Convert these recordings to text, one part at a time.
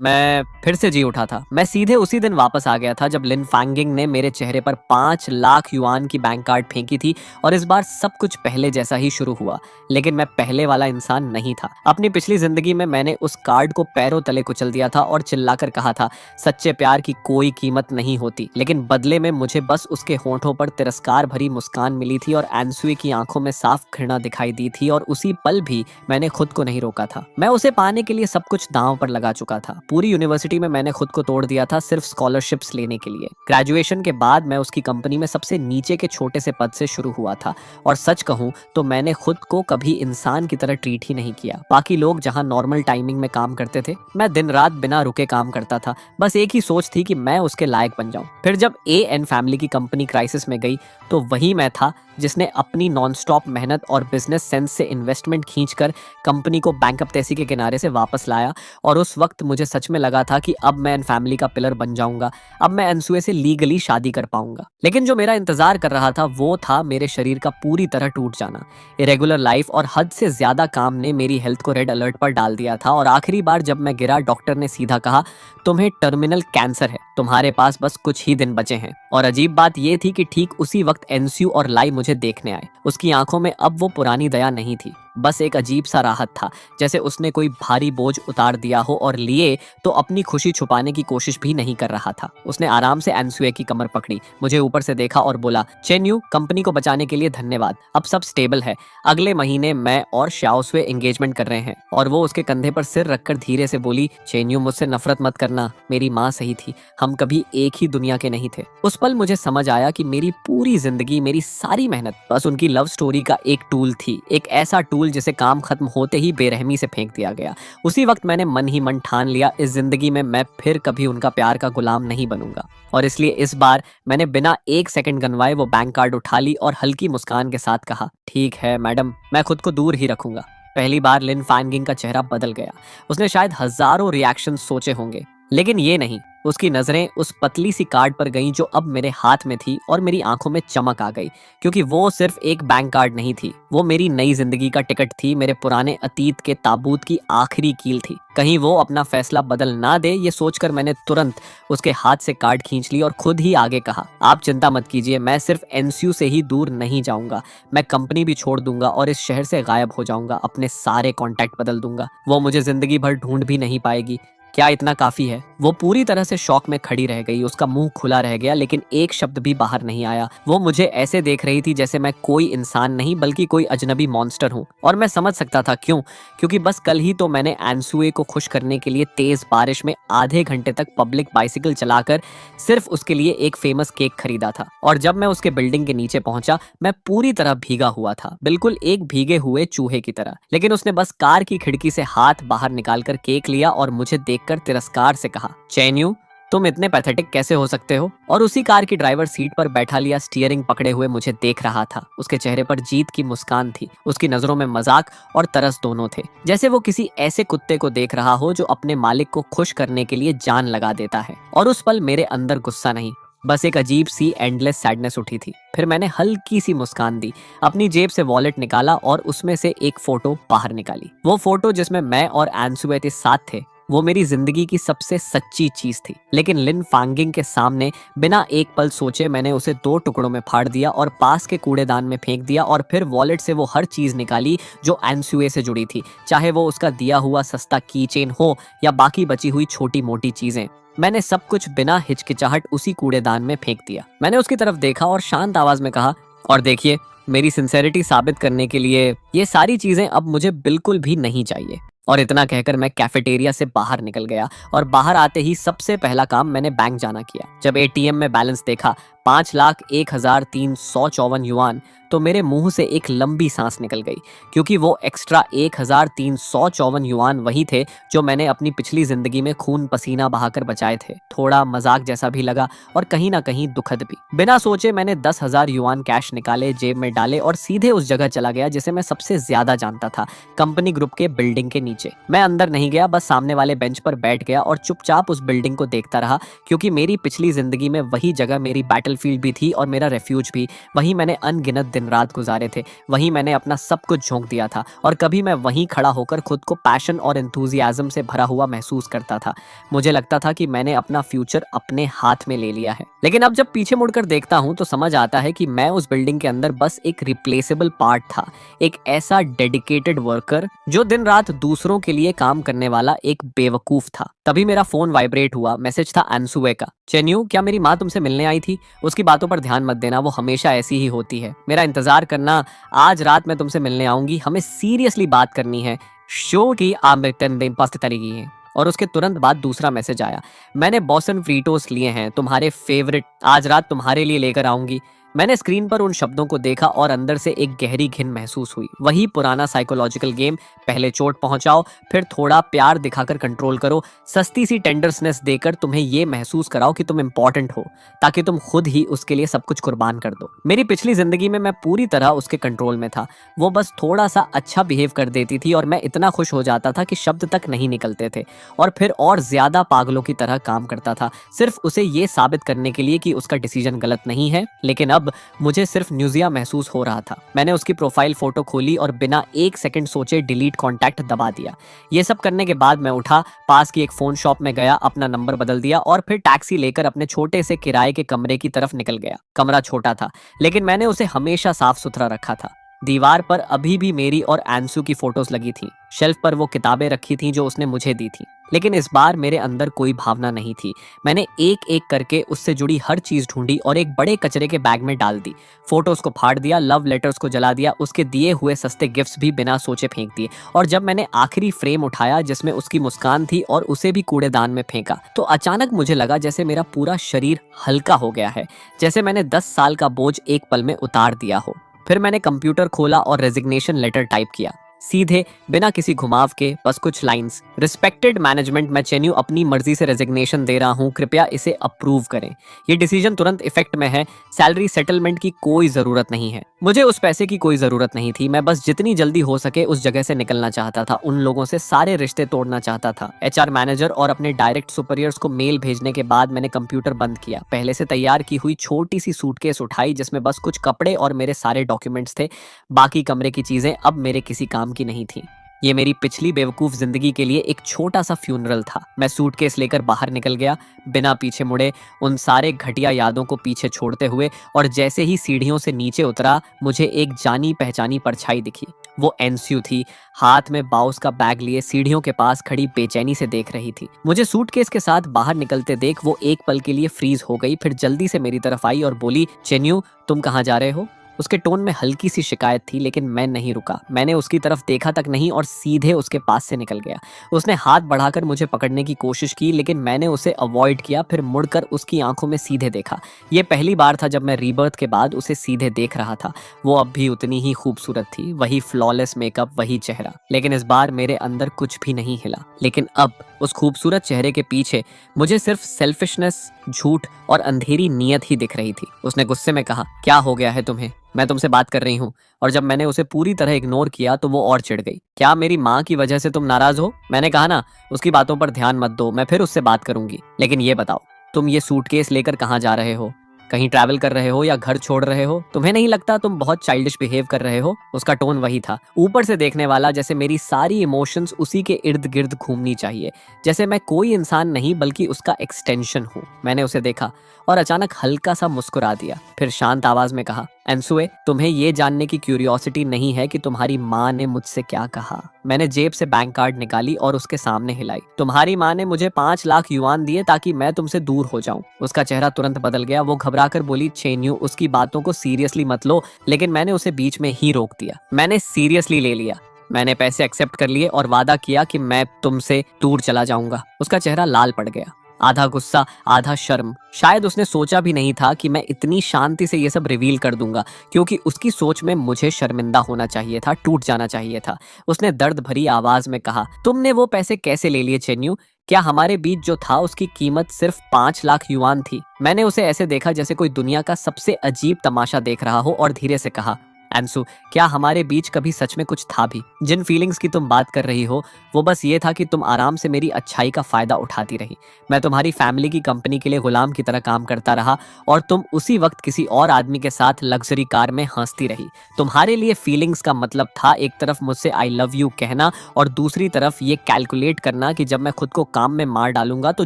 मैं फिर से जी उठा था। मैं सीधे उसी दिन वापस आ गया था जब लिन फैंगिंग ने मेरे चेहरे पर 5 लाख युआन की बैंक कार्ड फेंकी थी और इस बार सब कुछ पहले जैसा ही शुरू हुआ। लेकिन मैं पहले वाला इंसान नहीं था। अपनी पिछली जिंदगी में मैंने उस कार्ड को पैरों तले कुचल दिया था और चिल्लाकर कहा था, सच्चे प्यार की कोई कीमत नहीं होती। लेकिन बदले में मुझे बस उसके होठों पर तिरस्कार भरी मुस्कान मिली थी और एनसुए की आंखों में साफ घृणा दिखाई दी थी और उसी पल भी मैंने खुद को नहीं रोका था। मैं उसे पाने के लिए सब कुछ दांव पर लगा चुका था। पूरी यूनिवर्सिटी में मैंने खुद को तोड़ दिया था सिर्फ स्कॉलरशिप्स लेने के लिए। ग्रेजुएशन के बाद मैं उसकी कंपनी में सबसे नीचे के छोटे से पद से शुरू हुआ था और सच कहूं तो मैंने खुद को कभी इंसान की तरह ट्रीट ही नहीं किया। बाकी लोग जहां नॉर्मल टाइमिंग में काम करते थे, मैं दिन रात बिना रुके काम करता था। बस एक ही सोच थी कि मैं उसके लायक बन जाऊं। फिर जब एन फैमिली की कंपनी क्राइसिस में गई तो वही मैं था जिसने अपनी नॉनस्टॉप मेहनत और बिजनेस सेंस से इन्वेस्टमेंट खींचकर कंपनी को बैंकरप्टेसी के किनारे से वापस लाया। और उस वक्त मुझे सच में लगा था कि अब मैं इन फैमिली का पिलर बन जाऊंगा। अब मैं अनसुए से लीगली शादी कर पाऊंगा। लेकिन जो मेरा इंतजार कर रहा था वो था मेरे शरीर का पूरी तरह टूट जाना। इरेगुलर लाइफ और हद से ज्यादा काम ने मेरी हेल्थ को रेड अलर्ट पर डाल दिया था और आखिरी बार जब मैं गिरा, डॉक्टर ने सीधा कहा, तुम्हें टर्मिनल कैंसर है, तुम्हारे पास बस कुछ ही दिन बचे हैं। और अजीब बात यह थी कि ठीक उसी वक्त एनस्यू और लाई मुझे देखने आए। उसकी आंखों में अब वो पुरानी दया नहीं थी, बस एक अजीब सा राहत था, जैसे उसने कोई भारी बोझ उतार दिया हो और लिए तो अपनी खुशी छुपाने की कोशिश भी नहीं कर रहा था। उसने आराम से एनसुए की कमर पकड़ी, मुझे ऊपर से देखा और बोला, चेन्यू, कंपनी को बचाने के लिए धन्यवाद, अब सब स्टेबल है। अगले महीने मैं और श्याओसुए एंगेजमेंट कर रहे हैं। और वो उसके कंधे पर सिर रखकर धीरे से बोली, चेन्यू, मुझसे नफरत मत करना, मेरी माँ सही थी, हम कभी एक ही दुनिया के नहीं थे। उस पल मुझे समझ आया कि मेरी पूरी जिंदगी, मेरी सारी मेहनत बस उनकी लव स्टोरी का एक टूल थी, एक ऐसा टूल जिसे काम खत्म होते ही बेरहमी से फेंक दिया गया। उसी वक्त मैंने मन ही मन ठान लिया, इस जिंदगी में मैं फिर कभी उनका प्यार का गुलाम नहीं बनूंगा। और इसलिए इस बार मैंने बिना एक सेकंड गंवाए वो बैंक कार्ड उठा ली और हल्की मुस्कान के साथ कहा, ठीक है मैडम, मैं खुद को दूर ही रखूंगा। पहली बार लिन फैंगिंग का चेहरा बदल गया। उसने शायद हजारों रिएक्शन सोचे होंगे, लेकिन ये नहीं। उसकी नजरें उस पतली सी कार्ड पर गईं जो अब मेरे हाथ में थी और मेरी आंखों में चमक आ गई, क्योंकि वो सिर्फ एक बैंक कार्ड नहीं थी, वो मेरी नई जिंदगी का टिकट थी, मेरे पुराने अतीत के ताबूत की आखिरी कील थी। कहीं वो अपना फैसला बदल ना दे, ये सोचकर मैंने तुरंत उसके हाथ से कार्ड खींच ली और खुद ही आगे कहा, आप चिंता मत कीजिए, मैं सिर्फ एनस्यू से ही दूर नहीं जाऊंगा, मैं कंपनी भी छोड़ दूंगा और इस शहर से गायब हो जाऊंगा, अपने सारे कॉन्टैक्ट बदल दूंगा, वो मुझे जिंदगी भर ढूंढ भी नहीं पाएगी। क्या इतना काफी है? वो पूरी तरह से शॉक में खड़ी रह गई, उसका मुंह खुला रह गया, लेकिन एक शब्द भी बाहर नहीं आया। वो मुझे ऐसे देख रही थी जैसे मैं कोई इंसान नहीं बल्कि कोई अजनबी मॉन्स्टर हूँ। और मैं समझ सकता था क्यों, क्योंकि बस कल ही तो मैंने एनसुए को खुश करने के लिए तेज बारिश में आधे घंटे तक पब्लिक बाइसिकल चलाकर सिर्फ उसके लिए एक फेमस केक खरीदा था। और जब मैं उसके बिल्डिंग के नीचे पहुंचा, मैं पूरी तरह भीगा हुआ था, बिल्कुल एक भीगे हुए चूहे की तरह। लेकिन उसने बस कार की खिड़की से हाथ बाहर निकालकर केक लिया और मुझे देखकर तिरस्कार से कहा, चैन्यू, तुम इतने पैथेटिक कैसे हो सकते हो? और उसी कार की ड्राइवर सीट पर बैठा लिया स्टीयरिंग पकड़े हुए मुझे देख रहा था। उसके चेहरे पर जीत की मुस्कान थी, उसकी नजरों में मजाक और तरस दोनों थे, जैसे वो किसी ऐसे कुत्ते को देख रहा हो जो अपने मालिक को खुश करने के लिए जान लगा देता है। और उस पल मेरे अंदर गुस्सा नहीं, बस एक अजीब सी एंडलेस सैडनेस उठी थी। फिर मैंने हल्की सी मुस्कान दी, अपनी जेब से वॉलेट निकाला और उसमें से एक फोटो बाहर निकाली। वो फोटो जिसमें मैं और एनसुए साथ थे, वो मेरी जिंदगी की सबसे सच्ची चीज थी। लेकिन लिन फैंगिंग के सामने बिना एक पल सोचे मैंने उसे 2 टुकड़ों में फाड़ दिया और पास के कूड़ेदान में फेंक दिया। और फिर वॉलेट से वो हर चीज निकाली जो एनसुए से जुड़ी थी, चाहे वो उसका दिया हुआ सस्ता की चेन हो या बाकी बची हुई छोटी मोटी चीजें। मैंने सब कुछ बिना हिचकिचाहट उसी कूड़ेदान में फेंक दिया। मैंने उसकी तरफ देखा और शांत आवाज में कहा, और देखिए, मेरी सिंसेरिटी साबित करने के लिए ये सारी चीजें अब मुझे बिल्कुल भी नहीं चाहिए। और इतना कहकर मैं कैफेटेरिया से बाहर निकल गया और बाहर आते ही सबसे पहला काम मैंने बैंक जाना किया। जब एटीएम में बैलेंस देखा 5,01,354 युआन, तो मेरे मुंह से एक लंबी सांस निकल गई, क्योंकि वो एक्स्ट्रा 1,354 युआन वही थे जो मैंने अपनी पिछली जिंदगी में खून पसीना बहाकर बचाए थे। थोड़ा मजाक जैसा भी लगा और कहीं ना कहीं दुखद भी। बिना सोचे मैंने 10,000 युआन कैश निकाले, जेब में डाले और सीधे उस जगह चला गया जिसे मैं सबसे ज्यादा जानता था, कंपनी ग्रुप के बिल्डिंग के नीचे। मैं अंदर नहीं गया, बस सामने वाले बेंच पर बैठ गया और चुपचाप उस बिल्डिंग को देखता रहा, क्योंकि मेरी पिछली जिंदगी में वही जगह मेरी बैटल बैटलफील्ड भी थी और मेरा रेफ्यूज भी। वहीं मैंने अनगिनत दिन रात गुजारे थे, वहीं मैंने अपना सब कुछ झोंक दिया था और कभी मैं वहीं खड़ा होकर खुद को पैशन और एंथुजियाज्म से भरा हुआ महसूस करता था। मुझे लगता था कि मैंने अपना फ्यूचर अपने हाथ में ले लिया है। लेकिन अब जब पीछे मुड़कर देखता हूँ तो समझ आता है कि मैं उस बिल्डिंग के अंदर बस एक रिप्लेसेबल पार्ट था, एक ऐसा डेडिकेटेड वर्कर जो दिन रात दूसरों के लिए काम करने वाला एक बेवकूफ था। तभी मेरा फोन वाइब्रेट हुआ। मैसेज था अंसुए का। चेन्यू, क्या मेरी माँ तुमसे मिलने आई थी? उसकी बातों पर ध्यान मत देना, वो हमेशा ऐसी ही होती है। मेरा इंतजार करना, आज रात मैं तुमसे मिलने आऊंगी, हमें सीरियसली बात करनी है। शो की आमरिकन दिन पास्ट तरीकी है। और उसके तुरंत बाद दूसरा मैसेज आया, मैंने बॉसन फ्रीटोस लिए हैं, तुम्हारे फेवरेट, आज रात तुम्हारे लिए लेकर आऊंगी। मैंने स्क्रीन पर उन शब्दों को देखा और अंदर से एक गहरी घिन महसूस हुई। वही पुराना साइकोलॉजिकल गेम, पहले चोट पहुंचाओ, फिर थोड़ा प्यार दिखाकर कंट्रोल करो, सस्ती सी टेंडरनेस देकर तुम्हें ये महसूस कराओ कि तुम इंपॉर्टेंट हो, ताकि तुम खुद ही उसके लिए सब कुछ कुर्बान कर दो। मेरी पिछली जिंदगी में मैं पूरी तरह उसके कंट्रोल में था। वो बस थोड़ा सा अच्छा बिहेव कर देती थी और मैं इतना खुश हो जाता था कि शब्द तक नहीं निकलते थे, और फिर और ज्यादा पागलों की तरह काम करता था, सिर्फ उसे ये साबित करने के लिए कि उसका डिसीजन गलत नहीं है। लेकिन अब मुझे सिर्फ न्यूजिया महसूस हो रहा था। मैंने उसकी प्रोफाइल फोटो खोली और बिना एक सेकंड सोचे डिलीट कॉन्टैक्ट दबा दिया। ये सब करने के बाद मैं उठा, पास की एक फोन शॉप में गया, अपना नंबर बदल दिया और फिर टैक्सी लेकर अपने छोटे से किराए के कमरे की तरफ निकल गया। कमरा छोटा था, लेकिन मैंने उसे हमेशा साफ सुथरा रखा था। दीवार पर अभी भी मेरी और एंसू की फोटोज लगी थी। शेल्फ पर वो किताबें रखी थीं जो उसने मुझे दी थी। लेकिन इस बार मेरे अंदर कोई भावना नहीं थी। मैंने एक एक करके उससे जुड़ी हर चीज ढूंढी और एक बड़े कचरे के बैग में डाल दी। फोटोज को फाड़ दिया, लव लेटर्स को जला दिया, उसके दिए हुए सस्ते गिफ्ट्स भी बिना सोचे फेंक दिए। और जब मैंने आखिरी फ्रेम उठाया जिसमें उसकी मुस्कान थी और उसे भी कूड़ेदान में फेंका, तो अचानक मुझे लगा जैसे मेरा पूरा शरीर हल्का हो गया है, जैसे मैंने 10 साल का बोझ एक पल में उतार दिया हो। फिर मैंने कंप्यूटर खोला और रेजिग्नेशन लेटर टाइप किया, सीधे, बिना किसी घुमाव के, बस कुछ लाइंस। रिस्पेक्टेड मैनेजमेंट, मैं चेन्यू अपनी मर्जी से रेजिग्नेशन दे रहा हूँ, कृपया इसे अप्रूव करें। ये डिसीजन तुरंत इफेक्ट में है, सैलरी सेटलमेंट की कोई जरूरत नहीं है। मुझे उस पैसे की कोई जरूरत नहीं थी। मैं बस जितनी जल्दी हो सके उस जगह से निकलना चाहता था, उन लोगों से सारे रिश्ते तोड़ना चाहता था। एचआर मैनेजर और अपने डायरेक्ट सुपीरियर्स को मेल भेजने के बाद मैंने कंप्यूटर बंद किया, पहले से तैयार की हुई छोटी सी सूटकेस उठाई जिसमें बस कुछ कपड़े और मेरे सारे डॉक्यूमेंट्स थे। बाकी कमरे की चीजें अब मेरे किसी काम की नहीं थी। ये मेरी पिछली बेवकूफ जिंदगी के लिए एक छोटा सा फ्यूनरल था। मैं सूटकेस लेकर बाहर निकल गया, बिना पीछे मुड़े, उन सारे घटिया यादों को पीछे छोड़ते हुए। और जैसे ही सीढ़ियों से नीचे उतरा, मुझे एक जानी पहचानी परछाई दिखी। वो एनस्यू थी, हाथ में बाउस का बैग लिए सीढ़ियों के पास खड़ी बेचैनी से देख रही थी। मुझे सूटकेस के साथ बाहर निकलते देख वो एक पल के लिए फ्रीज हो गई, फिर जल्दी से मेरी तरफ आई और बोली, चेन्यू, तुम कहाँ जा रहे हो? उसके टोन में हल्की सी शिकायत थी, लेकिन मैं नहीं रुका। मैंने उसकी तरफ देखा तक नहीं और सीधे उसके पास से निकल गया। उसने हाथ बढ़ाकर मुझे पकड़ने की कोशिश की, लेकिन मैंने उसे अवॉइड किया, फिर मुड़कर उसकी आंखों में सीधे देखा। ये पहली बार था जब मैं रीबर्थ के बाद उसे सीधे देख रहा था। वो अब भी उतनी ही खूबसूरत थी, वही फ्लॉलेस मेकअप, वही चेहरा। लेकिन इस बार मेरे अंदर कुछ भी नहीं हिला। लेकिन अब उस खूबसूरत चेहरे के पीछे मुझे सिर्फ सेल्फिशनेस, झूठ और अंधेरी नीयत ही दिख रही थी। उसने गुस्से में कहा, क्या हो गया है तुम्हें? मैं तुमसे बात कर रही हूँ। और जब मैंने उसे पूरी तरह इग्नोर किया तो वो और चिढ़ गई। क्या मेरी माँ की वजह से तुम नाराज हो? मैंने कहा ना, उसकी बातों पर ध्यान मत दो, मैं फिर उससे बात करूंगी। लेकिन ये बताओ, तुम ये सूटकेस लेकर कहाँ जा रहे हो? कहीं ट्रैवल कर रहे हो या घर छोड़ रहे हो? तुम्हें नहीं लगता तुम बहुत चाइल्डिश बिहेव कर रहे हो? उसका टोन वही था, ऊपर से देखने वाला, जैसे मेरी सारी इमोशंस उसी के इर्द गिर्द घूमनी चाहिए, जैसे मैं कोई इंसान नहीं बल्कि उसका एक्सटेंशन हूँ। मैंने उसे देखा और अचानक हल्का सा मुस्कुरा दिया, फिर शांत आवाज में कहा, एंसुए, तुम्हें ये जानने की क्यूरियोसिटी नहीं है कि तुम्हारी माँ ने मुझसे क्या कहा? मैंने जेब से बैंक कार्ड निकाली और उसके सामने हिलाई। तुम्हारी माँ ने मुझे 5 लाख युआन दिए ताकि मैं तुमसे दूर हो जाऊं। उसका चेहरा तुरंत बदल गया। वो घबराकर बोली, चेन्यू, उसकी बातों को सीरियसली मत लो। लेकिन मैंने उसे बीच में ही रोक दिया। मैंने सीरियसली ले लिया। मैंने पैसे एक्सेप्ट कर लिए और वादा किया कि मैं तुमसे दूर चला जाऊंगा। उसका चेहरा लाल पड़ गया, आधा गुस्सा आधा शर्म। शायद उसने सोचा भी नहीं था कि मैं इतनी शांति से ये सब रिवील कर दूंगा, क्योंकि उसकी सोच में मुझे शर्मिंदा होना चाहिए था, टूट जाना चाहिए था। उसने दर्द भरी आवाज में कहा, तुमने वो पैसे कैसे ले लिए चेन्यू? क्या हमारे बीच जो था उसकी कीमत सिर्फ 5 लाख युआन थी? मैंने उसे ऐसे देखा जैसे कोई दुनिया का सबसे अजीब तमाशा देख रहा हो और धीरे से कहा, अंशु, क्या हमारे बीच कभी सच में कुछ था भी? जिन फीलिंग्स की तुम बात कर रही हो वो बस ये था कि तुम आराम से मेरी अच्छाई का फायदा उठाती रही। मैं तुम्हारी फैमिली की कंपनी के लिए गुलाम की तरह काम करता रहा और तुम उसी वक्त किसी और आदमी के साथ लग्जरी कार में हंसती रही। तुम्हारे लिए फीलिंग्स का मतलब था एक तरफ मुझसे आई लव यू कहना और दूसरी तरफ ये कैलकुलेट करना कि जब मैं खुद को काम में मार डालूंगा तो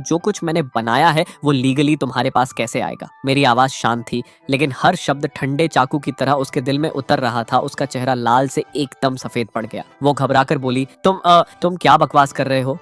जो कुछ मैंने बनाया है वो लीगली तुम्हारे पास कैसे आएगा। मेरी आवाज शांत थी लेकिन हर शब्द ठंडे चाकू की तरह उसके दिल में उतर रहा था। उसका चेहरा लाल से एकदम सफेद पड़ गया। वो घबराकर बोली, तुम क्या बकवास कर रहे हो?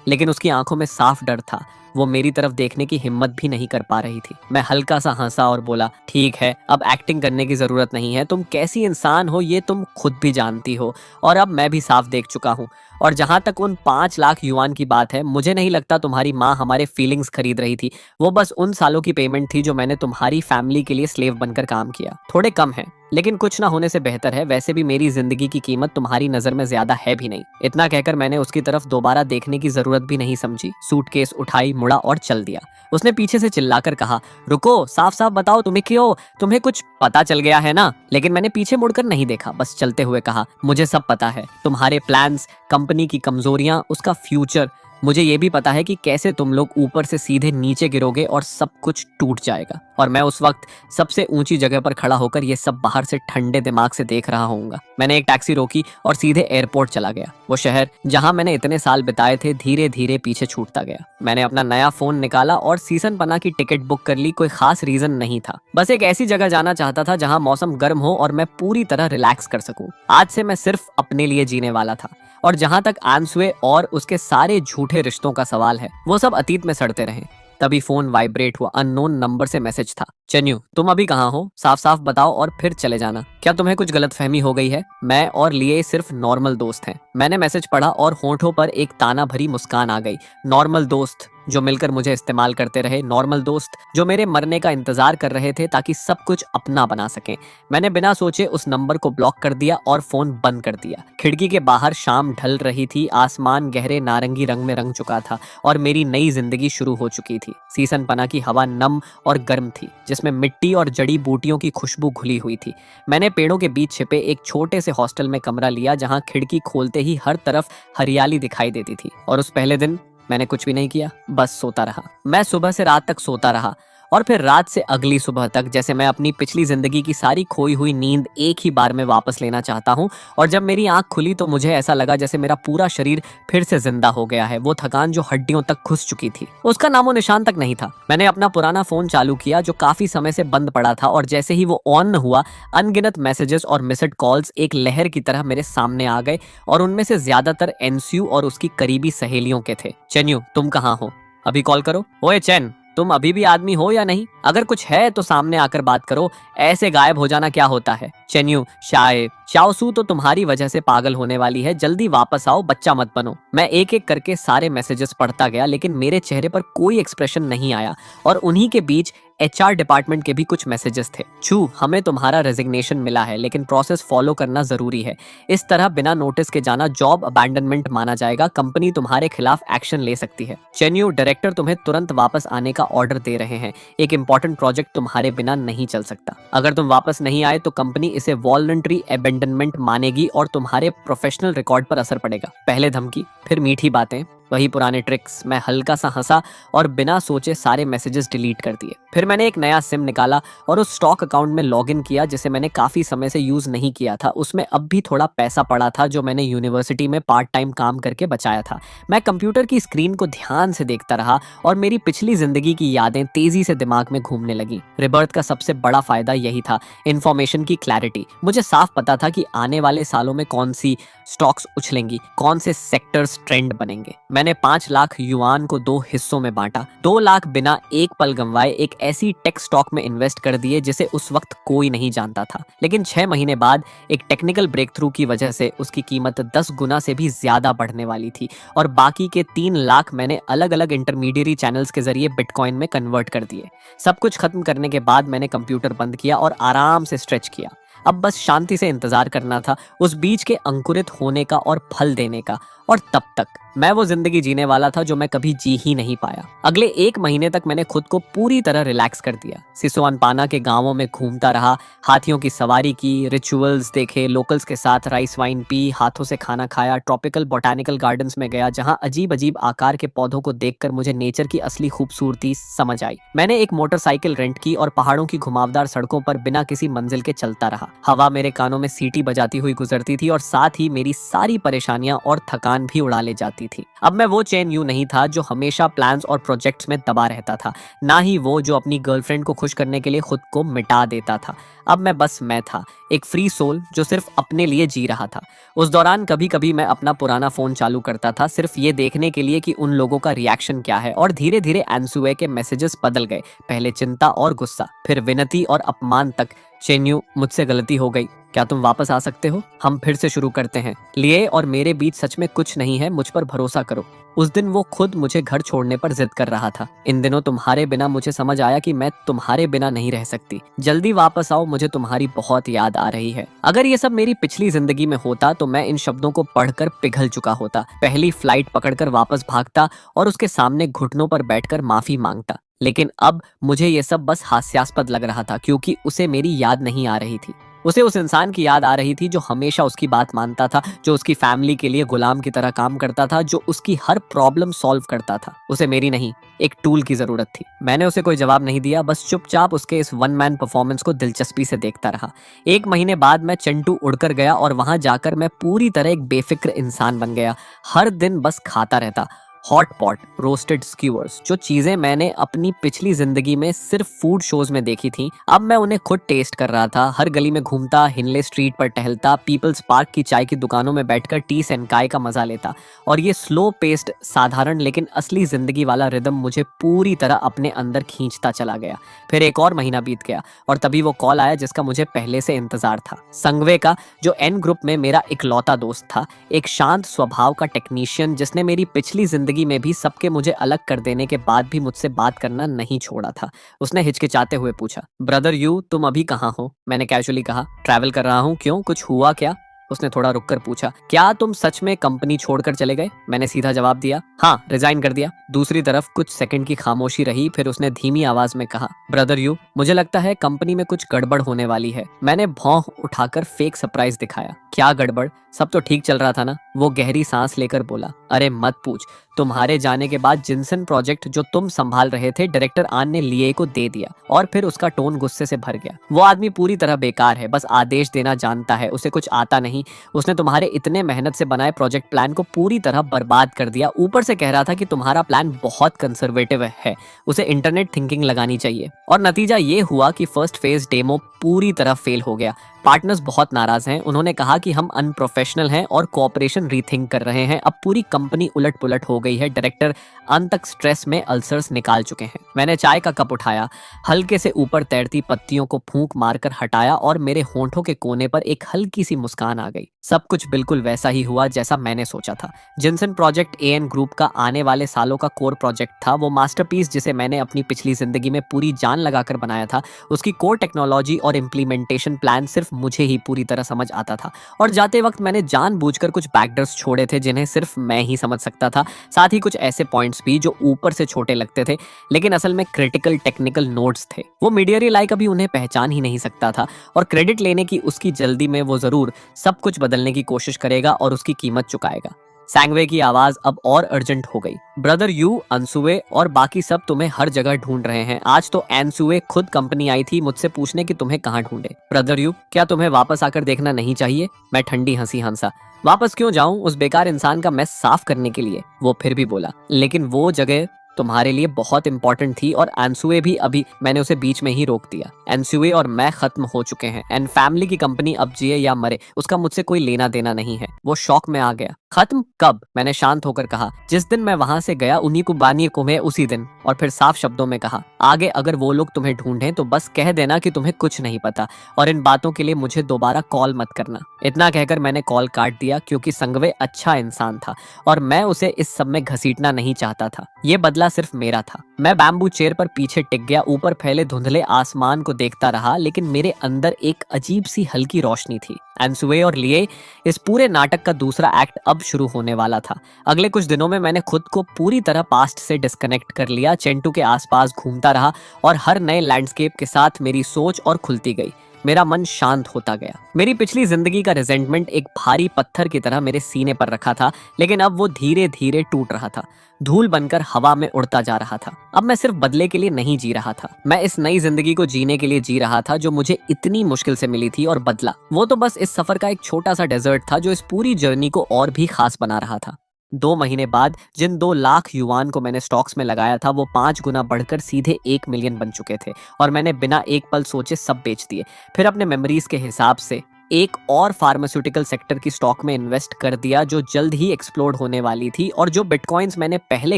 लेकिन उसकी आंखों में साफ डर था। वो मेरी तरफ देखने की हिम्मत भी नहीं कर पा रही थी। मैं हल्का सा हंसा और बोला, ठीक है, अब एक्टिंग करने की जरूरत नहीं है। तुम कैसी इंसान हो ये तुम खुद भी जानती हो और अब मैं भी साफ देख चुका हूँ। और जहां तक उन 5 लाख युआन की बात है, मुझे नहीं लगता तुम्हारी माँ हमारे फीलिंग्स खरीद रही थी। वो बस उन सालों की पेमेंट थी जो मैंने तुम्हारी फैमिली के लिए स्लेव बनकर काम किया। थोड़े कम है लेकिन कुछ ना होने से बेहतर है। वैसे भी मेरी जिंदगी की कीमत तुम्हारी नजर में ज्यादा है भी नहीं। इतना कहकर मैंने उसकी तरफ दोबारा देखने की जरूरत भी नहीं समझी। सूटकेस उठाई, मुड़ा और चल दिया। उसने पीछे से चिल्लाकर कहा, रुको, साफ साफ बताओ तुम्हें कुछ पता चल गया है ना? लेकिन मैंने पीछे मुड़कर नहीं देखा, बस चलते हुए कहा, मुझे सब पता है। तुम्हारे प्लान्स, कंपनी की कमजोरियां, उसका फ्यूचर। मुझे ये भी पता है कि कैसे तुम लोग ऊपर से सीधे नीचे गिरोगे और सब कुछ टूट जाएगा। और मैं उस वक्त सबसे ऊंची जगह पर खड़ा होकर ये सब बाहर से ठंडे दिमाग से देख रहा होऊंगा। मैंने एक टैक्सी रोकी और सीधे एयरपोर्ट चला गया। वो शहर जहां मैंने इतने साल बिताए थे धीरे धीरे पीछे छूटता गया। मैंने अपना नया फोन निकाला और सीसन पना की टिकट बुक कर ली। कोई खास रीजन नहीं था, बस एक ऐसी जगह जाना चाहता था जहां मौसम गर्म हो और मैं पूरी तरह रिलैक्स कर सकूं। आज से मैं सिर्फ अपने लिए जीने वाला था। और जहां तक आंसुए और उसके सारे झूठे रिश्तों का सवाल है, वो सब अतीत में सड़ते रहे। तभी फोन वाइब्रेट हुआ। अननोन नंबर से मैसेज था। चन्यू, तुम अभी कहाँ हो? साफ साफ बताओ और फिर चले जाना। क्या तुम्हें कुछ गलतफहमी हो गई है? मैं और लिए सिर्फ नॉर्मल दोस्त हैं। मैंने मैसेज पढ़ा और होठों पर एक ताना भरी मुस्कान आ गई। नॉर्मल दोस्त जो मिलकर मुझे इस्तेमाल करते रहे, नॉर्मल दोस्त जो मेरे मरने का इंतजार कर रहे थे ताकि सब कुछ अपना बना सकें। मैंने बिना सोचे उस नंबर को ब्लॉक कर दिया और फोन बंद कर दिया। खिड़की के बाहर शाम ढल रही थी। आसमान गहरे नारंगी रंग में रंग चुका था और मेरी नई जिंदगी शुरू हो चुकी थी। सीसन पना की हवा नम और गर्म थी जिसमें मिट्टी और जड़ी बूटियों की खुशबू घुली हुई थी। मैंने पेड़ों के बीच छिपे एक छोटे से हॉस्टल में कमरा लिया जहां खिड़की खोलते ही हर तरफ हरियाली दिखाई देती थी। और उस पहले दिन मैंने कुछ भी नहीं किया, बस सोता रहा। मैं सुबह से रात तक सोता रहा और फिर रात से अगली सुबह तक, जैसे मैं अपनी पिछली जिंदगी की सारी खोई हुई नींद एक ही बार में वापस लेना चाहता हूँ। और जब मेरी आंख खुली तो मुझे ऐसा लगा जैसे मेरा पूरा शरीर फिर से जिंदा हो गया है। वो थकान जो हड्डियों तक घुस चुकी थी, उसका नामो निशान तक नहीं था। मैंने अपना पुराना फोन चालू किया जो काफी समय से बंद पड़ा था और जैसे ही वो ऑन हुआ, अनगिनत मैसेजेस और मिस्ड कॉल्स एक लहर की तरह मेरे सामने आ गए और उनमें से ज्यादातर एनस्यू और उसकी करीबी सहेलियों के थे। चेन्यू, तुम कहाँ हो? अभी कॉल करो। ओए चैन, तुम अभी भी आदमी हो या नहीं? अगर कुछ है तो सामने आकर बात करो। ऐसे गायब हो जाना क्या होता है? चेन्यू, शायद चाओसू तो तुम्हारी वजह से पागल होने वाली है। जल्दी वापस आओ, बच्चा मत बनो। मैं एक एक करके सारे मैसेजेस पढ़ता गया लेकिन मेरे चेहरे पर कोई एक्सप्रेशन नहीं आया। और उन्हीं के बीच एचआर डिपार्टमेंट के भी कुछ मैसेजेस थे। चू, हमें तुम्हारा रेजिग्नेशन मिला है लेकिन प्रोसेस फॉलो करना जरूरी है। इस तरह बिना नोटिस के जाना जॉब अबैंडनमेंट माना जाएगा। कंपनी तुम्हारे खिलाफ एक्शन ले सकती है। चेन्यू, डायरेक्टर तुम्हें तुरंत वापस आने का ऑर्डर दे रहे हैं। एक इंपॉर्टेंट प्रोजेक्ट तुम्हारे बिना नहीं चल सकता। अगर तुम वापस नहीं आए तो कंपनी इसे वॉलंटरी अबैंडनमेंट मानेगी और तुम्हारे प्रोफेशनल रिकॉर्ड पर असर पड़ेगा। पहले धमकी, फिर मीठी बातें, वही पुराने ट्रिक्स। मैं हल्का सा हंसा और बिना सोचे सारे मैसेजेस डिलीट कर दिए। फिर मैंने एक नया सिम निकाला और उस स्टॉक अकाउंट में लॉगिन किया जिसे मैंने काफी समय से यूज नहीं किया था। उसमें अब भी थोड़ा पैसा पड़ा था जो मैंने यूनिवर्सिटी में पार्ट टाइम काम करके बचाया था। मैं कंप्यूटर की स्क्रीन को ध्यान से देखता रहा और मेरी पिछली जिंदगी की यादें तेजी से दिमाग में घूमने लगी। रिबर्थ का सबसे बड़ा फायदा यही था, इंफॉर्मेशन की क्लैरिटी। मुझे साफ पता था कि आने वाले सालों में कौन सी स्टॉक्स उछलेंगी, कौन से सेक्टर्स ट्रेंड बनेंगे। मैंने 5 लाख युआन को 2 हिस्सों में बांटा। 2 लाख बिना एक पल गंवाए एक ऐसी टेक स्टॉक में इन्वेस्ट कर दिए जिसे उस वक्त कोई नहीं जानता था। लेकिन 6 महीने बाद एक टेक्निकल ब्रेक थ्रू की वजह से उसकी कीमत 10 गुना से भी ज्यादा बढ़ने वाली थी। और बाकी के 3 लाख मैंने अलग अलग इंटरमीडियरी चैनल्स के जरिए बिटकॉइन में कन्वर्ट कर दिए। सब कुछ खत्म करने के बाद मैंने कंप्यूटर बंद किया और आराम से स्ट्रेच किया। अब बस शांति से इंतजार करना था उस बीज के अंकुरित होने का और फल देने का। और तब तक मैं वो जिंदगी जीने वाला था जो मैं कभी जी ही नहीं पाया। अगले 1 महीने तक मैंने खुद को पूरी तरह रिलैक्स कर दिया। सिसोवानपाना के गांवों में घूमता रहा, हाथियों की सवारी की, रिचुअल्स देखे, लोकल्स के साथ राइस वाइन पी, हाथों से खाना खाया, ट्रॉपिकल बोटानिकल गार्डन्स में गया जहां अजीब अजीब आकार के पौधों को देखकर मुझे नेचर की असली खूबसूरती समझ आई। मैंने एक मोटरसाइकिल रेंट की और पहाड़ों की घुमावदार सड़कों पर बिना किसी मंजिल के चलता रहा। हवा मेरे कानों में सीटी बजाती हुई गुजरती थी और साथ ही मेरी सारी परेशानियां और थकान भी उड़ा ले जाती थी। अब मैं वो चेन यू नहीं था जो हमेशा प्लान्स और प्रोजेक्ट्स में दबा रहता था, ना ही वो जो अपनी गर्लफ्रेंड को खुश करने के लिए खुद को मिटा देता था। अब मैं था, एक फ्री सोल जो सिर्फ अपने लिए जी रहा था। उस दौरान कभी कभी मैं अपना पुराना फोन चालू करता था, सिर्फ ये देखने के लिए कि उन लोगों का रिएक्शन क्या है, और धीरे धीरे एंसुए के मैसेजेस बदल गए। पहले चिंता और गुस्सा, फिर विनती और अपमान तक। चेन्यू, मुझसे गलती हो गई, क्या तुम वापस आ सकते हो? हम फिर से शुरू करते हैं। लिए और मेरे बीच सच में कुछ नहीं है, मुझ पर भरोसा करो। उस दिन वो खुद मुझे घर छोड़ने पर जिद कर रहा था। इन दिनों तुम्हारे बिना मुझे समझ आया कि मैं तुम्हारे बिना नहीं रह सकती। जल्दी वापस आओ, मुझे तुम्हारी बहुत याद आ रही है। अगर ये सब मेरी पिछली जिंदगी में होता तो मैं इन शब्दों को पढ़कर पिघल चुका होता, पहली फ्लाइट पकड़कर वापस भागता और उसके सामने घुटनों पर बैठकर माफी मांगता। लेकिन अब मुझे ये सब बस हास्यास्पद लग रहा था, क्योंकि उसे मेरी याद नहीं आ रही थी। उसे उस इंसान की याद आ रही थी जो हमेशा उसकी बात मानता था, जो उसकी फैमिली के लिए गुलाम की तरह काम करता था, जो उसकी हर प्रॉब्लम सॉल्व करता था। उसे मेरी नहीं, एक टूल की जरूरत थी। मैंने उसे कोई जवाब नहीं दिया, बस चुपचाप उसके इस वन मैन परफॉर्मेंस को दिलचस्पी से देखता रहा। 1 महीने बाद मैं चंटू उड़कर गया और वहां जाकर मैं पूरी तरह एक बेफिक्र इंसान बन गया। हर दिन बस खाता रहता। हॉट पॉट, रोस्टेड स्क्यूअर्स, जो चीजें मैंने अपनी पिछली जिंदगी में सिर्फ फूड शोज में देखी थी, अब मैं उन्हें खुद टेस्ट कर रहा था। हर गली में घूमता, हिनले स्ट्रीट पर टहलता, पीपल्स पार्क की चाय की दुकानों में बैठकर टी सेनकाई का मजा लेता। और ये स्लो पेस्ड, साधारण लेकिन असली जिंदगी वाला रिदम मुझे पूरी तरह अपने अंदर खींचता चला गया। फिर 1 और महीना बीत गया और तभी वो कॉल आया जिसका मुझे पहले से इंतजार था। संगवे का, जो एन ग्रुप में मेरा इकलौता दोस्त था, एक शांत स्वभाव का टेक्नीशियन जिसने मेरी पिछली जिंदगी में भी सबके मुझे अलग कर देने के बाद भी मुझसे बात करना नहीं छोड़ा था। उसने हिचकिचाते हुए पूछा, ब्रदर यू, तुम अभी कहाँ हो? मैंने कैजुअली कहा, ट्रैवल कर रहा हूँ। क्यों, कुछ हुआ क्या? उसने थोड़ा रुककर पूछा, क्या तुम सच में कंपनी छोड़कर चले गए? मैंने सीधा जवाब दिया, हाँ, रिजाइन कर दिया। दूसरी तरफ कुछ सेकंड की खामोशी रही, फिर उसने धीमी आवाज में कहा, ब्रदर यू, मुझे लगता है कंपनी में कुछ गड़बड़ होने वाली है। मैंने भौं उठाकर फेक सरप्राइज दिखाया। क्या गड़बड़? सब तो ठीक चल रहा था ना? वो गहरी सांस लेकर बोला, अरे मत पूछ, तुम्हारे जाने के बाद जिनसन प्रोजेक्ट जो तुम संभाल रहे थे, डायरेक्टर आन ने लिए को दे दिया। और फिर उसका टोन गुस्से से भर गया। वो आदमी पूरी तरह बेकार है, बस आदेश देना जानता है, उसे कुछ आता नहीं। उसने तुम्हारे इतने मेहनत से बनाए प्रोजेक्ट प्लान को पूरी तरह बर्बाद कर दिया। ऊपर से कह रहा था कि तुम्हारा प्लान बहुत कंजर्वेटिव है, उसे इंटरनेट थिंकिंग लगानी चाहिए। और नतीजा ये हुआ कि फर्स्ट फेज डेमो पूरी तरह फेल हो गया। पार्टनर्स बहुत नाराज हैं। उन्होंने कहा कि हम अनप्रोफेशनल हैं और कोऑपरेशन रीथिंक कर रहे हैं। अब पूरी कंपनी उलट पुलट हो गई है। डायरेक्टर अंत तक स्ट्रेस में अल्सर्स निकाल चुके हैं। मैंने चाय का कप उठाया, हल्के से ऊपर तैरती पत्तियों को फूंक मारकर हटाया और मेरे होंठों के कोने पर एक हल्की सी मुस्कान आ गई। सब कुछ बिल्कुल वैसा ही हुआ जैसा मैंने सोचा था। जिनसन प्रोजेक्ट एएन ग्रुप का आने वाले सालों का कोर प्रोजेक्ट था। वो मास्टरपीस जिसे मैंने अपनी पिछली जिंदगी में पूरी जान लगाकर बनाया था, उसकी कोर टेक्नोलॉजी और इम्प्लीमेंटेशन प्लान सिर्फ मुझे ही पूरी तरह समझ आता था। और जाते वक्त मैंने जानबूझकर कुछ बैकडर्स छोड़े थे जिन्हें सिर्फ मैं ही समझ सकता था। साथ ही कुछ ऐसे पॉइंट्स भी जो ऊपर से छोटे लगते थे लेकिन असल में क्रिटिकल टेक्निकल नोट्स थे। वो मीडियरी लाइक अभी उन्हें पहचान ही नहीं सकता था और क्रेडिट लेने की उसकी जल्दी में वो जरूर सब कुछ बदलने की कोशिश करेगा और उसकी कीमत चुकाएगा। सैंगवे की आवाज अब और अर्जेंट हो गई। ब्रदर यू, अंसुए और बाकी सब तुम्हें हर जगह ढूंढ रहे हैं। आज तो एनसुए खुद कंपनी आई थी मुझसे पूछने कि तुम्हें कहाँ ढूंढे। ब्रदर यू, क्या तुम्हें वापस आकर देखना नहीं चाहिए? मैं ठंडी हंसी हंसा। वापस क्यों जाऊं उस बेकार इंसान का मैस साफ करने के लिए? वो फिर भी बोला, लेकिन वो जगह तुम्हारे लिए बहुत इंपॉर्टेंट थी और एनसुए भी। अभी मैंने उसे बीच में ही रोक दिया। एनसुए और मैं खत्म हो चुके हैं। एंड फैमिली की कंपनी अब जिए या मरे उसका मुझसे कोई लेना देना नहीं है। वो शौक में आ गया। खत्म कब? मैंने शांत होकर कहा, जिस दिन मैं वहां से गया उन्हीं को बानी को मैं उसी दिन। और फिर साफ शब्दों में कहा, आगे अगर वो लोग तुम्हें ढूंढें तो बस कह देना कि तुम्हें कुछ नहीं पता और इन बातों के लिए मुझे दोबारा कॉल मत करना। इतना कहकर मैंने कॉल काट दिया क्योंकि संगवे अच्छा इंसान था और मैं उसे इस सब में घसीटना नहीं चाहता था। ये बदला सिर्फ मेरा था। मैं बैम्बू चेयर पर पीछे टिक गया, ऊपर फैले धुंधले आसमान को देखता रहा, लेकिन मेरे अंदर एक अजीब सी हल्की रोशनी थी। एनसुए और लिए इस पूरे नाटक का दूसरा एक्ट अब शुरू होने वाला था। अगले कुछ दिनों में मैंने खुद को पूरी तरह पास्ट से डिस्कनेक्ट कर लिया, चेंटू के आसपास घूमता रहा और हर नए लैंडस्केप के साथ मेरी सोच और खुलती गई। मेरा मन शांत होता गया। मेरी पिछली जिंदगी का रिजेंटमेंट एक भारी पत्थर की तरह मेरे सीने पर रखा था, लेकिन अब वो धीरे धीरे टूट रहा था, धूल बनकर हवा में उड़ता जा रहा था। अब मैं सिर्फ बदले के लिए नहीं जी रहा था, मैं इस नई जिंदगी को जीने के लिए जी रहा था जो मुझे इतनी मुश्किल से मिली थी। और बदला वो तो बस इस सफर का एक छोटा सा डेजर्ट था जो इस पूरी जर्नी को और भी खास बना रहा था। 2 महीने बाद जिन 2 लाख युआन को मैंने स्टॉक्स में लगाया था वो 5 गुना बढ़कर सीधे 1 मिलियन बन चुके थे, और मैंने बिना एक पल सोचे सब बेच दिए। फिर अपने मेमोरीज के हिसाब से एक और फार्मास्यूटिकल सेक्टर की स्टॉक में इन्वेस्ट कर दिया जो जल्द ही एक्सप्लोड होने वाली थी, और जो बिटकॉइंस मैंने पहले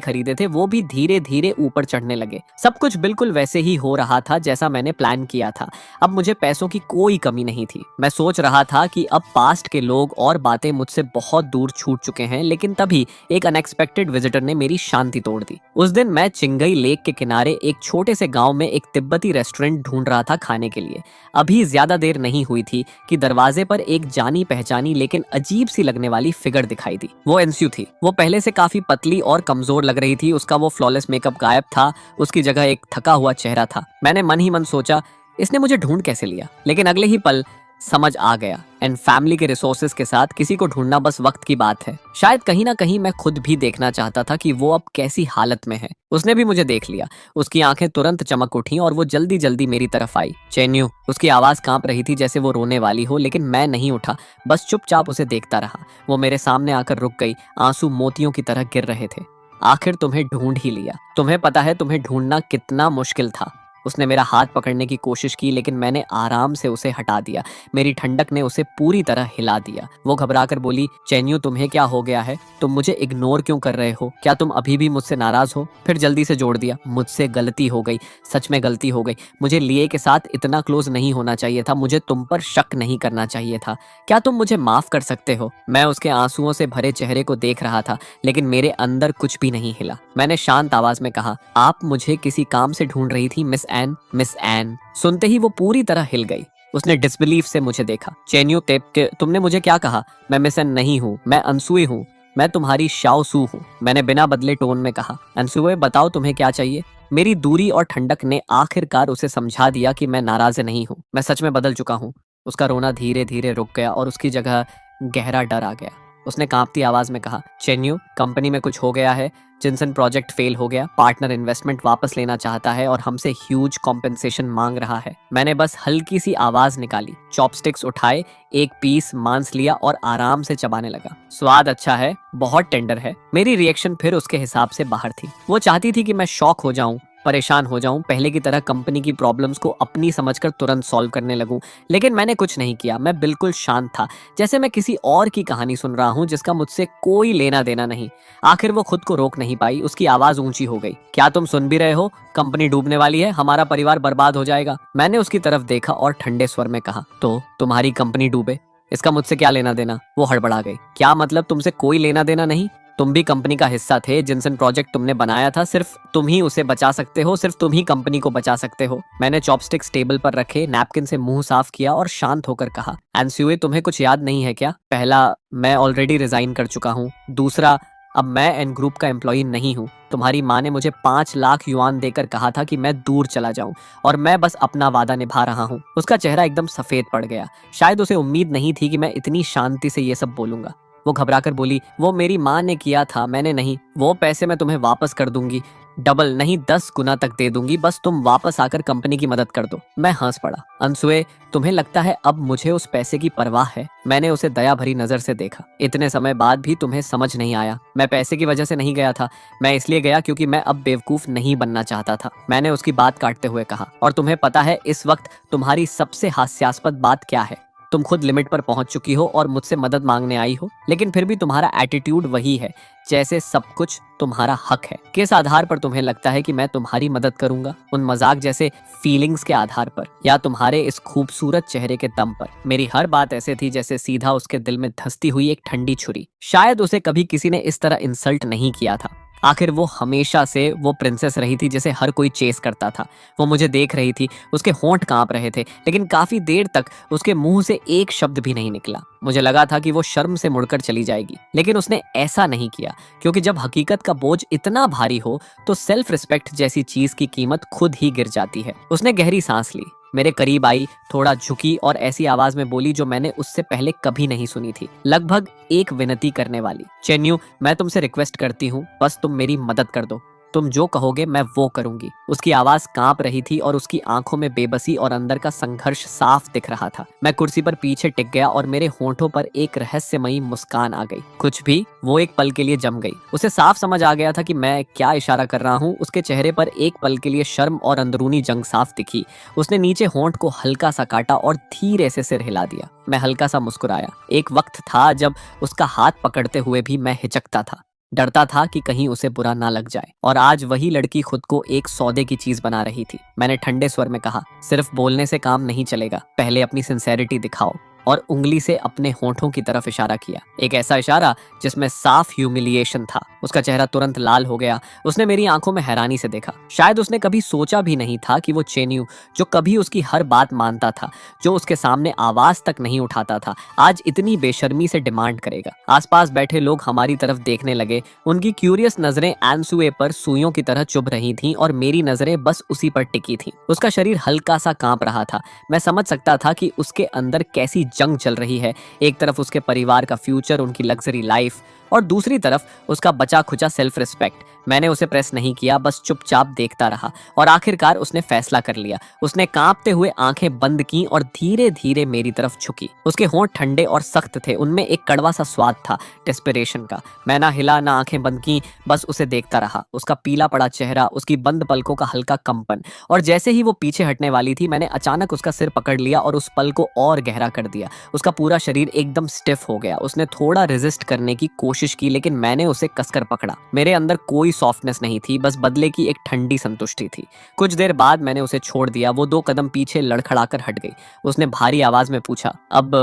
खरीदे थे वो भी धीरे धीरे ऊपर चढ़ने लगे। सब कुछ बिल्कुल वैसे ही हो रहा था जैसा मैंने प्लान किया था। अब मुझे पैसों की कोई कमी नहीं थी। मैं सोच रहा था कि अब पास्ट के लोग और बातें मुझसे बहुत दूर छूट चुके हैं, लेकिन तभी एक अनएक्सपेक्टेड विजिटर ने मेरी शांति तोड़ दी। उस दिन मैं चिंगई लेक के किनारे एक छोटे से गांव में एक तिब्बती रेस्टोरेंट ढूंढ रहा था खाने के लिए। अभी ज्यादा देर नहीं हुई थी कि दरवाजे पर एक जानी पहचानी लेकिन अजीब सी लगने वाली फिगर दिखाई दी। वो एनस्यू थी। वो पहले से काफी पतली और कमजोर लग रही थी। उसका वो फ्लॉलेस मेकअप गायब था, उसकी जगह एक थका हुआ चेहरा था। मैंने मन ही मन सोचा, इसने मुझे ढूंढ कैसे लिया? लेकिन अगले ही पल समझ आ गया, एंड फैमिली के रिसोर्सेज के साथ किसी को ढूंढना बस वक्त की बात है। शायद कहीं ना कहीं मैं खुद भी देखना चाहता था कि वो अब कैसी हालत में है। उसने भी मुझे देख लिया। उसकी आंखें तुरंत चमक उठी और वो जल्दी जल्दी मेरी तरफ आई। चेन्यू, उसकी आवाज कांप रही थी जैसे वो रोने वाली हो, लेकिन मैं नहीं उठा, बस चुपचाप उसे देखता रहा। वो मेरे सामने आकर रुक गई, आंसू मोतियों की तरह गिर रहे थे। आखिर तुम्हें ढूंढ ही लिया। तुम्हें पता है तुम्हें ढूंढना कितना मुश्किल था। उसने मेरा हाथ पकड़ने की कोशिश की, लेकिन मैंने आराम से उसे हटा दिया। मेरी ठंडक ने उसे पूरी तरह हिला दिया। वो घबराकर बोली, चेन्यू तुम्हें क्या हो गया है? तुम मुझे इग्नोर क्यों कर रहे हो? क्या तुम अभी भी मुझसे नाराज हो? फिर जल्दी से जोड़ दिया, मुझसे गलती हो गई, सच में गलती हो गई। मुझे लिए के साथ इतना क्लोज नहीं होना चाहिए था, मुझे तुम पर शक नहीं करना चाहिए था। क्या तुम मुझे माफ कर सकते हो? मैं उसके आंसुओं से भरे चेहरे को देख रहा था, लेकिन मेरे अंदर कुछ भी नहीं हिला। मैंने शांत आवाज में कहा, आप मुझे किसी काम से ढूंढ रही थी मिस एन? Miss N. सुनते ही वो पूरी तरह हिल गई। उसने डिसबिलीफ से मुझे देखा। चेन्यू तेप के, तुमने मुझे क्या कहा? मैं मिस एन नहीं हूँ, मैं अनसुई हूँ। मैं तुम्हारी शाओ सू हूँ, मैंने बिना बदले टोन में कहा। अनसुए, बताओ तुम्हें क्या चाहिए? मेरी दूरी और ठंडक ने आखिरकार उसे समझा दिया कि मैं नाराज नहीं हूँ, मैं सच में बदल चुका हूँ। उसका रोना धीरे धीरे रुक गया और उसकी जगह गहरा डर आ गया। उसने कांपती आवाज में कहा, चेन्यू, कंपनी में कुछ हो गया है। जिनसन प्रोजेक्ट फेल हो गया, पार्टनर इन्वेस्टमेंट वापस लेना चाहता है और हमसे ह्यूज कॉम्पेंसेशन मांग रहा है। मैंने बस हल्की सी आवाज निकाली, चॉपस्टिक्स उठाए, एक पीस मांस लिया और आराम से चबाने लगा। स्वाद अच्छा है, बहुत टेंडर है। मेरी रिएक्शन फिर उसके हिसाब से बाहर थी। वो चाहती थी कि मैं शॉक हो जाऊं, परेशान हो जाऊं, पहले की तरह कंपनी की प्रॉब्लम्स को अपनी समझकर तुरंत सॉल्व करने लगूं। लेकिन मैंने कुछ नहीं किया। मैं बिल्कुल शांत था, जैसे मैं किसी और की कहानी सुन रहा हूं जिसका मुझसे कोई लेना देना नहीं। आखिर वो खुद को रोक नहीं पाई। उसकी आवाज ऊंची हो गई, क्या तुम सुन भी रहे हो? कंपनी डूबने वाली है, हमारा परिवार बर्बाद हो जाएगा। मैंने उसकी तरफ देखा और ठंडे स्वर में कहा, तो तुम्हारी कंपनी डूबे, इसका मुझसे क्या लेना देना? वो हड़बड़ा गई। क्या मतलब तुमसे कोई लेना देना नहीं? तुम भी कंपनी का हिस्सा थे। जिनसन प्रोजेक्ट तुमने बनाया था, सिर्फ तुम ही उसे बचा सकते हो, सिर्फ तुम ही कंपनी को बचा सकते हो। मैंने चॉपस्टिक्स टेबल पर रखे, नैपकिन से मुंह साफ किया और शांत होकर कहा, एनस्यूए, तुम्हें कुछ याद नहीं है क्या? पहला, मैं ऑलरेडी रिजाइन कर चुका हूँ। दूसरा, अब मैं एन ग्रुप का एम्प्लॉई नहीं हूँ। तुम्हारी माँ ने मुझे 5 लाख युआन देकर कहा था कि मैं दूर चला जाऊं, और मैं बस अपना वादा निभा रहा हूँ। उसका चेहरा एकदम सफेद पड़ गया। शायद उसे उम्मीद नहीं थी कि मैं इतनी शांति से ये सब बोलूंगा। वो घबराकर बोली, वो मेरी माँ ने किया था, मैंने नहीं। वो पैसे मैं तुम्हें वापस कर दूंगी, डबल नहीं 10 गुना तक दे दूंगी, बस तुम वापस आकर कंपनी की मदद कर दो। मैं हंस पड़ा। अनसुए, तुम्हें लगता है अब मुझे उस पैसे की परवाह है? मैंने उसे दया भरी नजर से देखा। इतने समय बाद भी तुम्हें समझ नहीं आया? मैं पैसे की वजह से नहीं गया था, मैं इसलिए गया क्योंकि मैं अब बेवकूफ नहीं बनना चाहता था। मैंने उसकी बात काटते हुए कहा, और तुम्हें पता है इस वक्त तुम्हारी सबसे हास्यास्पद बात क्या है? तुम खुद लिमिट पर पहुंच चुकी हो और मुझसे मदद मांगने आई हो, लेकिन फिर भी तुम्हारा एटीट्यूड वही है, जैसे सब कुछ तुम्हारा हक है। किस आधार पर तुम्हें लगता है कि मैं तुम्हारी मदद करूंगा? उन मजाक जैसे फीलिंग्स के आधार पर, या तुम्हारे इस खूबसूरत चेहरे के दम पर? मेरी हर बात ऐसे थी जैसे सीधा उसके दिल में धंसती हुई एक ठंडी छुरी। शायद उसे कभी किसी ने इस तरह इंसल्ट नहीं किया था। आखिर वो हमेशा से वो प्रिंसेस रही थी जिसे हर कोई चेस करता था। वो मुझे देख रही थी, उसके होंठ कांप रहे थे, लेकिन काफी देर तक उसके मुंह से एक शब्द भी नहीं निकला। मुझे लगा था कि वो शर्म से मुड़कर चली जाएगी, लेकिन उसने ऐसा नहीं किया, क्योंकि जब हकीकत का बोझ इतना भारी हो तो सेल्फ रिस्पेक्ट जैसी चीज की कीमत खुद ही गिर जाती है। उसने गहरी सांस ली, मेरे करीब आई, थोड़ा झुकी और ऐसी आवाज में बोली जो मैंने उससे पहले कभी नहीं सुनी थी, लगभग एक विनती करने वाली। चेन्यू, मैं तुमसे रिक्वेस्ट करती हूँ, बस तुम मेरी मदद कर दो। तुम जो कहोगे मैं वो करूंगी। उसकी आवाज कांप रही थी और उसकी आंखों में बेबसी और अंदर का संघर्ष साफ दिख रहा था। मैं कुर्सी पर पीछे टिक गया और मेरे होंठों पर एक रहस्यमयी मुस्कान आ गई। कुछ भी, वो एक पल के लिए जम गई। उसे साफ समझ आ गया था कि मैं क्या इशारा कर रहा हूँ। उसके चेहरे पर एक पल के लिए शर्म और अंदरूनी जंग साफ दिखी। उसने नीचे होंठ को हल्का सा काटा और धीरे से सिर हिला दिया। मैं हल्का सा मुस्कुराया। एक वक्त था जब उसका हाथ पकड़ते हुए भी मैं हिचकता था, डरता था कि कहीं उसे बुरा ना लग जाए, और आज वही लड़की खुद को एक सौदे की चीज बना रही थी। मैंने ठंडे स्वर में कहा, सिर्फ बोलने से काम नहीं चलेगा, पहले अपनी सिंसेरिटी दिखाओ। और उंगली से अपने होंठों की तरफ इशारा किया, एक ऐसा इशारा जिसमें साफ ह्यूमिलिएशन था। उसका चेहरा तुरंत लाल हो गया। उसने मेरी आंखों में हैरानी से देखा। शायद उसने कभी सोचा भी नहीं था कि वो चेन्यू, जो कभी उसकी हर बात मानता था, जो उसके सामने आवाज तक नहीं उठाता था, आज इतनी बेशर्मी से डिमांड करेगा। आसपास बैठे लोग हमारी तरफ देखने लगे। उनकी क्यूरियस नजरें एनसुए पर सुइयों की तरह चुभ रही थीं और मेरी नजरें बस उसी पर टिकी थीं। उसका शरीर हल्का सा कांप रहा था। मैं समझ सकता था कि उसके अंदर कैसी जंग चल रही है। एक तरफ उसके परिवार का फ्यूचर, उनकी लग्जरी लाइफ, और दूसरी तरफ उसका बचा खुचा सेल्फ रिस्पेक्ट। मैंने उसे प्रेस नहीं किया, बस चुपचाप देखता रहा, और आखिरकार उसने फैसला कर लिया। उसने कांपते हुए आंखें बंद की और धीरे धीरे मेरी तरफ झुकी। उसके होंठ ठंडे और सख्त थे, उनमें एक कड़वा सा स्वाद था, डेस्परेशन का। मैं ना हिला ना आंखें बंद की, बस उसे देखता रहा। उसका पीला पड़ा चेहरा, उसकी बंद पलकों का हल्का कंपन, और जैसे ही वो पीछे हटने वाली थी, मैंने अचानक उसका सिर पकड़ लिया और उस पल को और गहरा कर दिया। उसका पूरा शरीर एकदम स्टिफ हो गया। उसने थोड़ा रेजिस्ट करने की कोशिश की, लेकिन मैंने उसे कसकर पकड़ा। मेरे अंदर कोई सॉफ्टनेस नहीं थी, बस बदले की एक ठंडी संतुष्टि थी। कुछ देर बाद मैंने उसे छोड़ दिया। वो 2 कदम पीछे लड़खड़ाकर हट गई। उसने भारी आवाज में पूछा, अब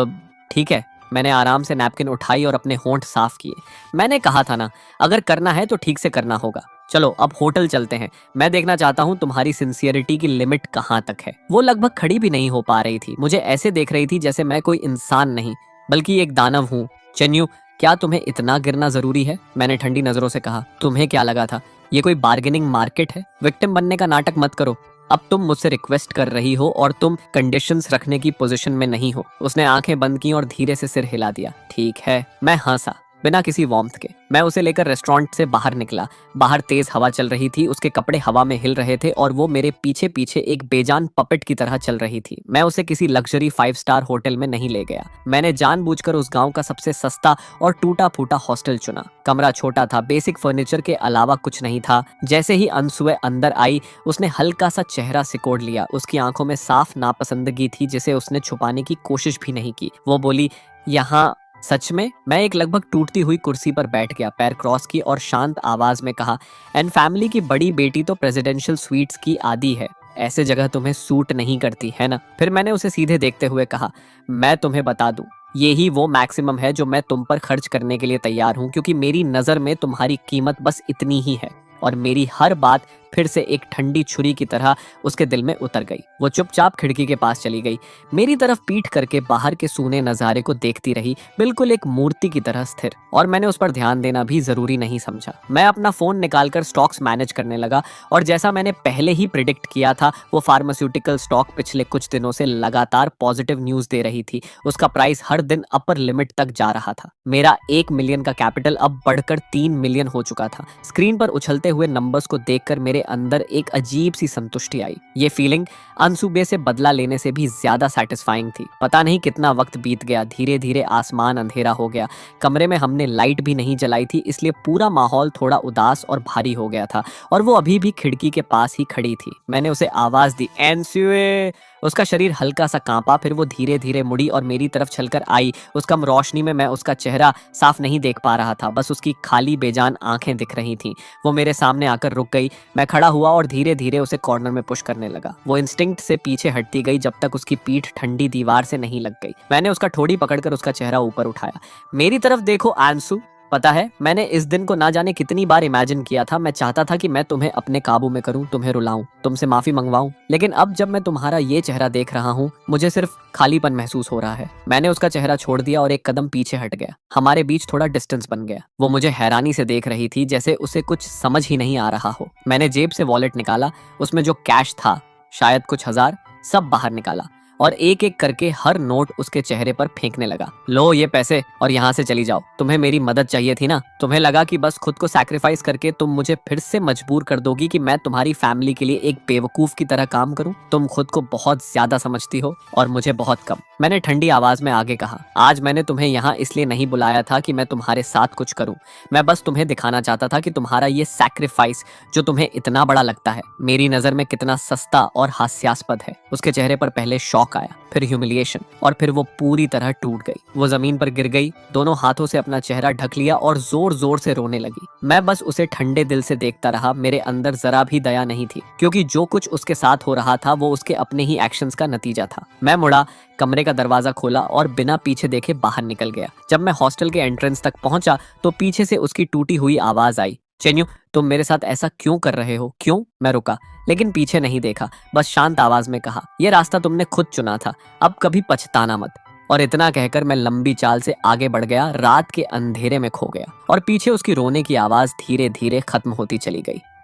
ठीक है? मैंने आराम से नैपकिन उठाई और अपने होंठ साफ किए। मैंने कहा था ना, अगर करना है तो ठीक से करना होगा। चलो अब होटल चलते हैं। मैं देखना चाहता हूँ तुम्हारी सिंसियरिटी की लिमिट कहाँ तक है। वो लगभग खड़ी भी नहीं हो पा रही थी। मुझे ऐसे देख रही थी जैसे मैं कोई इंसान नहीं, बल्कि एक दानव हूँ। चेन्यू, क्या तुम्हें इतना गिरना जरूरी है? मैंने ठंडी नजरों से कहा। तुम्हें क्या लगा था ये कोई बार्गेनिंग मार्केट है? विक्टिम बनने का नाटक मत करो। अब तुम मुझसे रिक्वेस्ट कर रही हो और तुम कंडीशंस रखने की पोजीशन में नहीं हो। उसने आंखें बंद की और धीरे से सिर हिला दिया। ठीक है। मैं हंसा, बिना किसी वार्मथ के। मैं उसे लेकर रेस्टोरेंट से बाहर निकला। बाहर तेज हवा चल रही थी, उसके कपड़े हवा में हिल रहे थे और वो मेरे पीछे पीछे एक बेजान पपेट की तरह चल रही थी। मैं उसे किसी लग्जरी 5 स्टार होटल में नहीं ले गया। मैंने जानबूझकर उस गांव का सबसे सस्ता और टूटा फूटा हॉस्टल चुना। कमरा छोटा था, बेसिक फर्नीचर के अलावा कुछ नहीं था। जैसे ही अनसुए अंदर आई, उसने हल्का सा चेहरा सिकोड़ लिया। उसकी आंखों में साफ नापसंदगी थी, जिसे उसने छुपाने की कोशिश भी नहीं की। वो बोली, यहाँ सच में? मैं एक लगभग टूटती हुई कुर्सी पर बैठ गया, पैर क्रॉस की और शांत आवाज में कहा, एंड फैमिली की बड़ी बेटी तो प्रेसिडेंशियल स्वीट्स की आदी है। ऐसे जगह तुम्हें सूट नहीं करती है ना? फिर मैंने उसे सीधे देखते हुए कहा, मैं तुम्हें बता दूं, यही वो मैक्सिमम है जो मैं तुम पर खर्च करने के लिए तैयार हूं, क्योंकि मेरी नजर में तुम्हारी कीमत बस इतनी ही है। और मेरी हर बात फिर से एक ठंडी छुरी की तरह उसके दिल में उतर गई। वो चुपचाप खिड़की के पास चली गई, मेरी तरफ पीठ करके बाहर के सूने नजारे को देखती रही, बिल्कुल एक मूर्ति की तरह स्थिर। और मैंने उस पर ध्यान देना भी जरूरी नहीं समझा। मैं अपना फोन निकालकर स्टॉक्स मैनेज करने लगा, और जैसा मैंने पहले ही प्रिडिक्ट किया था, वो फार्मास्यूटिकल स्टॉक पिछले कुछ दिनों से लगातार पॉजिटिव न्यूज दे रही थी। उसका प्राइस हर दिन अपर लिमिट तक जा रहा था। मेरा 1 मिलियन का कैपिटल अब बढ़कर 3 मिलियन हो चुका था। स्क्रीन पर उछलते हुए नंबर्स को देखकर मेरे अंदर एक अजीब सी संतुष्टि आई। ये फीलिंग अनसुबे से बदला लेने से भी ज्यादा सैटिस्फाइंग थी। पता नहीं कितना वक्त बीत गया, धीरे धीरे आसमान अंधेरा हो गया। कमरे में हमने लाइट भी नहीं जलाई थी, इसलिए पूरा माहौल थोड़ा उदास और भारी हो गया था, और वो अभी भी खिड़की के पास ही खड़ी थी। मैंने उसे आवाज दी, एनसुए। उसका शरीर हल्का सा कांपा, फिर वो धीरे धीरे मुड़ी और मेरी तरफ चलकर आई। उस कम रोशनी में मैं उसका चेहरा साफ नहीं देख पा रहा था, बस उसकी खाली बेजान आंखें दिख रही थीं। वो मेरे सामने आकर रुक गई। मैं खड़ा हुआ और धीरे धीरे उसे कॉर्नर में पुश करने लगा। वो इंस्टिंक्ट से पीछे हटती गई जब तक उसकी पीठ ठंडी दीवार से नहीं लग गई। मैंने उसका ठोड़ी पकड़कर उसका चेहरा ऊपर उठाया। मेरी तरफ देखो आंसू, पता है, मैंने इस दिन को ना जाने कितनी बार इमेजिन किया था। मैं चाहता था कि मैं तुम्हें अपने काबू में करूं, तुम्हें रुलाऊं, तुमसे माफी मंगवाऊं। लेकिन अब जब मैं तुम्हारा ये चेहरा देख रहा हूं, मुझे सिर्फ खालीपन महसूस हो रहा है। मैंने उसका चेहरा छोड़ दिया और एक कदम पीछे हट गया। हमारे बीच थोड़ा डिस्टेंस बन गया। वो मुझे हैरानी से देख रही थी, जैसे उसे कुछ समझ ही नहीं आ रहा हो। मैंने जेब से वॉलेट निकाला, उसमें जो कैश था, शायद कुछ हजार, सब बाहर निकाला और एक एक करके हर नोट उसके चेहरे पर फेंकने लगा। लो ये पैसे और यहाँ से चली जाओ। तुम्हें मेरी मदद चाहिए थी ना? तुम्हें लगा कि बस खुद को सैक्रिफाइस करके तुम मुझे फिर से मजबूर कर दोगी कि मैं तुम्हारी फैमिली के लिए एक बेवकूफ की तरह काम करूं? तुम खुद को बहुत ज्यादा समझती हो और मुझे बहुत कम। मैंने ठंडी आवाज में आगे कहा, आज मैंने तुम्हें यहाँ इसलिए नहीं बुलाया था कि मैं तुम्हारे साथ कुछ करूं। मैं बस तुम्हें दिखाना चाहता था कि तुम्हारा ये सैक्रिफाइस जो तुम्हें इतना बड़ा लगता है, मेरी नजर में कितना सस्ता और हास्यास्पद है। उसके चेहरे पर पहले शॉक आया, फिर ह्यूमिलिएशन, और फिर वो पूरी तरह टूट गई। वो जमीन पर गिर गई, दोनों हाथों से अपना चेहरा ढक लिया और जोर जोर से रोने लगी। मैं बस उसे ठंडे दिल से देखता रहा। मेरे अंदर जरा भी दया नहीं थी, क्योंकि जो कुछ उसके साथ हो रहा था वो उसके अपने ही एक्शंस का नतीजा था। मैं मुड़ा, कमरे का दरवाजा खोला और बिना पीछे देखे बाहर निकल गया। जब मैं हॉस्टल के एंट्रेंस तक पहुंचा तो पीछे से उसकी टूटी हुई आवाज आई, चेन्यू, तुम मेरे साथ ऐसा क्यों कर रहे हो? क्यों? मैं रुका, लेकिन पीछे नहीं देखा, बस शांत आवाज में कहा, यह रास्ता तुमने खुद चुना था, अब कभी पछताना मत। और इतना कहकर मैं लंबी चाल से आगे बढ़ गया, रात के अंधेरे में खो गया और पीछे उसकी रोने की आवाज धीरे धीरे खत्म होती चली गई।